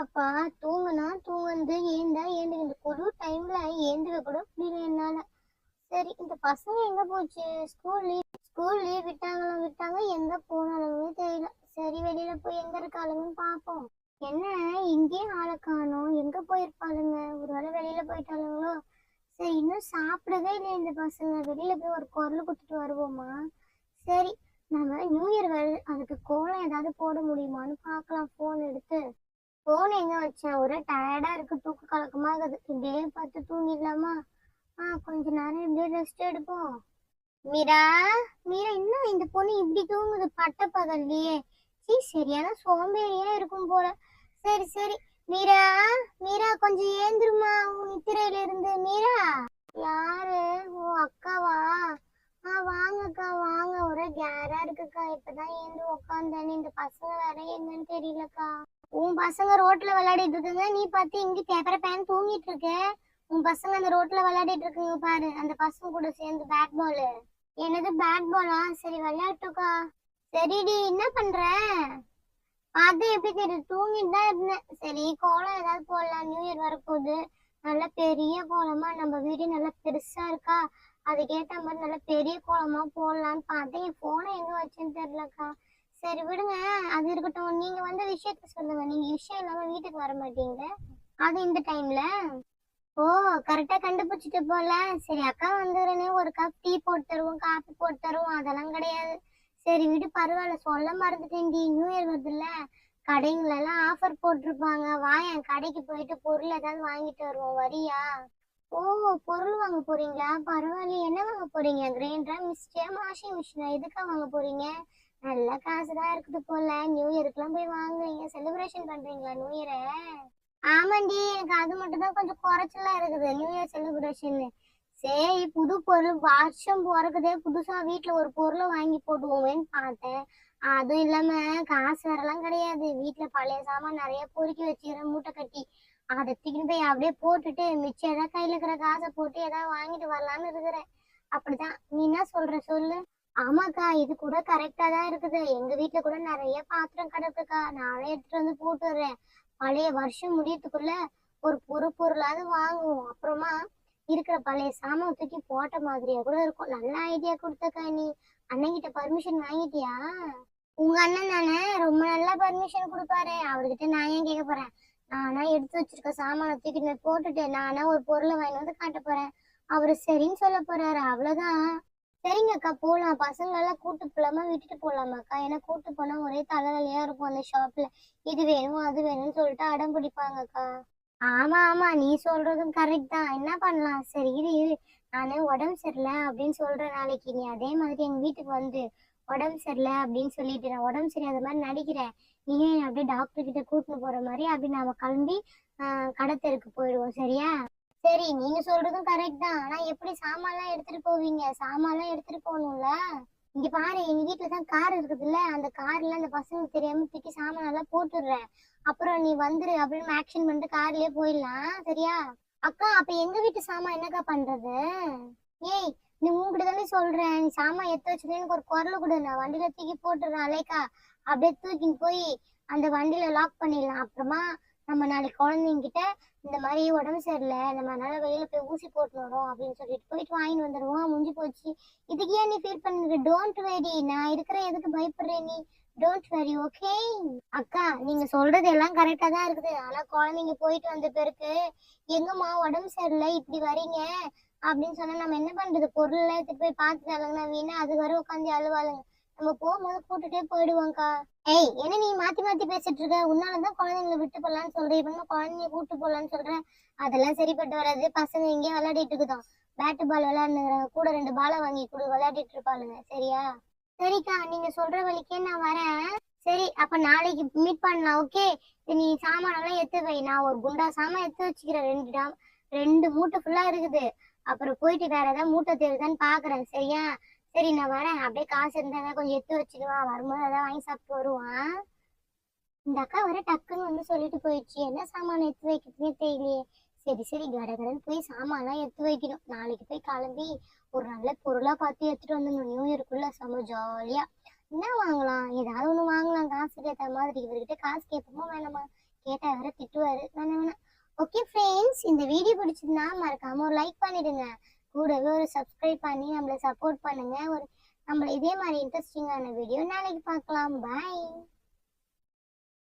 அப்பா தூங்குனா தூங்குந்து ஏந்தா ஏந்து இந்த குழு டைம்ல ஏந்துக்க கூட முடியல என்னால. சரி இந்த பசங்க எங்க போச்சு? ஸ்கூல் லீவ் விட்டாங்க எங்க போனாலுமே தெரியல. சரி வெளியில போய் எங்க இருக்காளுங்கன்னு பாப்போம். என்ன இங்கேயே ஆளை காணோம், எங்க போயிருப்பாளுங்க? ஒருவேளை வெளியில போயிட்டாளுங்களோ? சரி இன்னும் சாப்பிடவே இல்லை இந்த பசங்க. வெளியில போய் ஒரு குரல் கொடுத்துட்டு வருவோமா? சரி நம்ம நியூ இயர் வருது, அதுக்கு கோலம் ஏதாவது போட முடியுமான்னு பார்க்கலாம். போன் எடுத்து போன் எங்க வச்சேன்? ஒரே டயர்டா இருக்கு, தூக்க கலக்கமா இருக்குது. இப்படியே பார்த்து தூங்கிடலாமா? கொஞ்ச நேரம் இப்படியே ரெஸ்ட் எடுப்போம். மீரா, மீரா இன்னும் இந்த பொண்ணு இப்படி தூங்குது பட்ட பகல்லையே. சரியான சோம்பேறியா இருக்கும் போல. சரி சரி மீரா, மீரா கொஞ்சம் ஏந்துருமா உன் நித்திரையில இருந்து. மீரா. யாரு? ஓ அக்காவா? வாங்கக்கா வாங்க. ஒரே கேரா இருக்குக்கா, இப்பதான் ஏந்து உக்காந்தேன்னு. இந்த பசங்க வேற என்னன்னு தெரியலக்கா. உன் பசங்க ரோட்ல விளையாடிட்டு இருக்குங்க, நீ பார்த்து இங்க பேப்பரை பேன் தூங்கிட்டு இருக்க. உன் பசங்க அந்த ரோட்ல விளையாடிட்டு இருக்குங்க பாரு, அந்த பசங்க கூட சேர்ந்து பேட் பால். என்னது பேட் பாலா? சரி விளையாட்டுக்கா. சரிடி, என்ன பண்ற? அது எப்படி தெரியும்? தூங்கிட்டு தான் இருந்தேன். சரி கோலம் ஏதாவது போடலாம், நியூ இயர் வரப்போகுது. நல்ல பெரிய கோலமா, நம்ம வீடு நல்லா பெருசா இருக்கா, அதுக்கேற்ற மாதிரி நல்ல பெரிய கோலமா போடலான்னு பார்த்தேன். என் போனை எங்க வச்சேன்னு தெரியலக்கா. சரி விடுங்க, அது இருக்கட்டும். நீங்க வந்த விஷயத்த சொல்லுங்க. நீங்க விஷயம் இல்லாம வீட்டுக்கு வர மாட்டீங்க, அது இந்த டைம்ல. ஓ கரெக்டா கண்டுபிடிச்சிட்டு போல. சரி அக்கா வந்துடுறேனே, ஒரு கப் டீ போட்டு தருவோம், காஃபி போட்டு தருவோம், அதெல்லாம் கிடையாது. சரி விடு பரவாயில்ல, சொல்ல மறந்துட்டேன். நியூ இயர் வருதுல்ல, கடைங்கள எல்லாம் ஆஃபர் போட்டிருப்பாங்க. வா என் கடைக்கு போயிட்டு பொருள் ஏதாவது வாங்கிட்டு வருவோம், வரியா? ஓ பொருள் வாங்க போறீங்களா? பரவாயில்ல. என்ன வாங்க போறீங்க? கிரைண்டரா, மிக்ஸியா, வாஷிங் மிஷினா? எதுக்கா வாங்க போறீங்க? நல்ல காசுதான் இருக்குது போல. நியூ இயருக்குலாம் போய் வாங்குறீங்க, செலிப்ரேஷன் பண்றீங்களா நியூ இயரை? ஆமாண்டி, எனக்கு அது மட்டும் தான் கொஞ்சம் குறைச்சலா இருக்குது நியூ இயர் செலிப்ரேஷன். சரி புது பொருள், வருஷம் பிறகுதே புதுசா வீட்டுல ஒரு பொருளை வாங்கி போட்டுவோமேன்னு பார்த்தேன். அதுவும் இல்லாம காசு வரலாம் கிடையாது. வீட்டுல பழைய சாமான் நிறைய பொறுக்கி வச்சுக்கிறேன் மூட்டை கட்டி. அதை தூக்கிட்டு போய் அப்படியே போட்டுட்டு மிச்சம் ஏதாவது கையில இருக்கிற காசை போட்டு ஏதாவது வாங்கிட்டு வரலான்னு இருக்கிறேன். அப்படிதான். நீ என்ன சொல்ற சொல்லு. ஆமாக்கா, இது கூட கரெக்டா தான் இருக்குது. எங்க வீட்டுல கூட நிறைய பாத்திரம் கிடக்குக்கா, நானே எடுத்துட்டு வந்து போட்டு வர்றேன். பழைய வருஷம் முடியறதுக்குள்ள ஒரு பொருளாவது வாங்குவோம். அப்புறமா இருக்கிற பழைய சாமான் தூக்கி போட்ட மாதிரியா கூட இருக்கும். நல்ல ஐடியா கொடுத்தக்கா நீ. அண்ணன்கிட்ட பர்மிஷன் வாங்கிட்டியா? உங்க அண்ணன் தானே ரொம்ப நல்லா பர்மிஷன் கொடுப்பாரு, அவர்கிட்ட நான் ஏன் கேட்க போறேன்? நானா எடுத்து வச்சிருக்க சாமான தூக்கி போட்டுட்டு நானா ஒரு பொருளை வாங்கி வந்து காட்ட போறேன். அவரு சரின்னு சொல்ல போறாரு, அவ்வளவுதான். சரிங்க அக்கா போலாம். பசங்க எல்லாம் கூட்டு போலாமா விட்டுட்டு போலாமாக்கா? ஏன்னா கூட்டு போனா ஒரே தலைவலியா இருக்கும் அந்த ஷாப்ல. இது வேணும் அது வேணும்னு சொல்லிட்டு அடம் பிடிப்பாங்கக்கா. ஆமா ஆமா, நீ சொல்றதும் கரெக்ட் தான். என்ன பண்ணலாம்? சரி இரு இரு, நானு உடம்பு சரியில்லை அப்படின்னு சொல்றேன் நாளைக்கு. நீ அதே மாதிரி எங்க வீட்டுக்கு வந்து உடம்பு சரியில்லை அப்படின்னு சொல்லிட்டு நான் உடம்பு சரியாத மாதிரி நடிக்கிறேன். நீயே அப்படியே டாக்டர் கிட்ட கூட்டின்னு போற மாதிரி அப்படி நாம கிளம்பி கடத்தெருக்கு போயிடுவோம், சரியா? சரி நீங்க சொல்றதும் கரெக்ட் தான். ஆனா எப்படி சாமான்லாம் எடுத்துட்டு போவீங்க? சாமான்லாம் எடுத்துட்டு போகணும்ல. இங்க பாரு, எங்க வீட்டுலதான் கார் இருக்குதுல்ல, அந்த கார்ல அந்த பசங்களுக்கு தெரியாம தூக்கி சாமான் எல்லாம் போட்டுடுறேன். அப்புறம் நீ வந்துரு அப்படின்னு ஆக்ஷன் பண்ணிட்டு கார்லயே போயிடலாம், சரியா? அக்கா அப்ப எங்க வீட்டு சாமான் என்னக்கா பண்றது? ஏய், நீ உங்ககிட்ட தானே சொல்றேன், நீ சாமான் எடுத்து வச்சுட்டு எனக்கு ஒரு குரல் கொடு, நான் வண்டியில தூக்கி போட்டுடுறேன் அலைக்கா. அப்படியே தூக்கின்னு போய் அந்த வண்டியில லாக் பண்ணிடலாம். அப்புறமா நம்ம நாளைக்கு குழந்தைங்க கிட்ட இந்த மாதிரி உடம்பு சரியில்லை, நம்ம அதனால வெளியில போய் ஊசி போட்டு வரோம் அப்படின்னு சொல்லிட்டு போயிட்டு வாங்கிட்டு வந்துடுவோம், முடிஞ்சு போச்சு. இதுக்கு ஏன் நீ ஃபீல் பண்ணுங்க? டோன்ட் வெரி, நான் இருக்கிறேன், எதுக்கு பயப்படுறேன் நீ? Don't worry, okay? அக்கா நீங்க சொல்றது எல்லாம் கரெக்டா தான் இருக்குது. ஆனா குழந்தைங்க போயிட்டு வந்த பிறகு எங்கம்மா உடம்பு சரியில்லை இப்படி வரீங்க அப்படின்னு சொன்னா நம்ம என்ன பண்றது? பொருள் எல்லாம் எடுத்துட்டு போய் பார்த்துட்டாலுங்கன்னா வீணா அது வரை உட்காந்து அழுவாளுங்க. நம்ம போகும்போது கூட்டுட்டே போயிடுவோம்க்கா. ஏய் என்ன நீ மாத்தி மாத்தி பேசிட்டு இருக்க? உன்னாலதான் குழந்தைங்களை விட்டு போடலான்னு சொல்றேன், இப்ப குழந்தைய கூட்டு போடலான்னு சொல்றேன். அதெல்லாம் சரிப்பட்டு வராது. பசங்க இங்கே விளையாடிட்டு இருக்குதோம், பேட்டு பால் விளையாடுறாங்க, கூட 2 பாலை வாங்கி கொடு, விளையாடிட்டு இருப்பாளுங்க, சரியா? சரிக்கா, நீங்க சொல்ற வழிக்கே நான் வரேன். சரி அப்ப நாளைக்கு மீட் பண்ணலாம், ஓகே? நீ சாமான் எல்லாம் எடுத்து வை, நான் ஒரு குண்டா சாமான் எடுத்து வச்சுக்கிறேன். 2 மூட்டை ஃபுல்லா இருக்குது. அப்புறம் போயிட்டு வேற ஏதாவது மூட்டை தேவைதான்னு பாக்குறேன், சரியா? சரி நான் வரேன். அப்படியே காசு இருந்தா கொஞ்சம் எடுத்து வச்சுடுவான், வரும்போது ஏதாவது வாங்கி சாப்பிட்டு வருவான். இந்த அக்கா வர டக்குன்னு வந்து சொல்லிட்டு போயிடுச்சு, என்ன சாமான் எடுத்து வைக்கிறதுனே தெரியலையே. சரி சரி கடகடன்னு போய் சாமான்லாம் எடுத்து வைக்கணும். நாளைக்கு போய் கிளம்பி ஒரு நல்ல பொருளா பார்த்து எடுத்துட்டு வந்துடணும். நியூ இயருக்குள்ள செம்ம ஜாலியா. என்ன வாங்கலாம்? ஏதாவது ஒண்ணு வாங்கலாம் காசுக்கு ஏற்ற மாதிரி. இவர்கிட்ட காசு கேட்போமா வேணாமா? கேட்டா வேற திட்டுவாரு. ஓகே ஃப்ரெண்ட்ஸ், இந்த வீடியோ பிடிச்சிருந்தா மறக்காம ஒரு லைக் பண்ணிடுங்க. கூடவே ஒரு சப்ஸ்கிரைப் பண்ணி நம்மளை சப்போர்ட் பண்ணுங்க. நம்மள இதே மாதிரி இன்ட்ரெஸ்டிங்கான வீடியோ நாளைக்கு பார்க்கலாம். பாய்.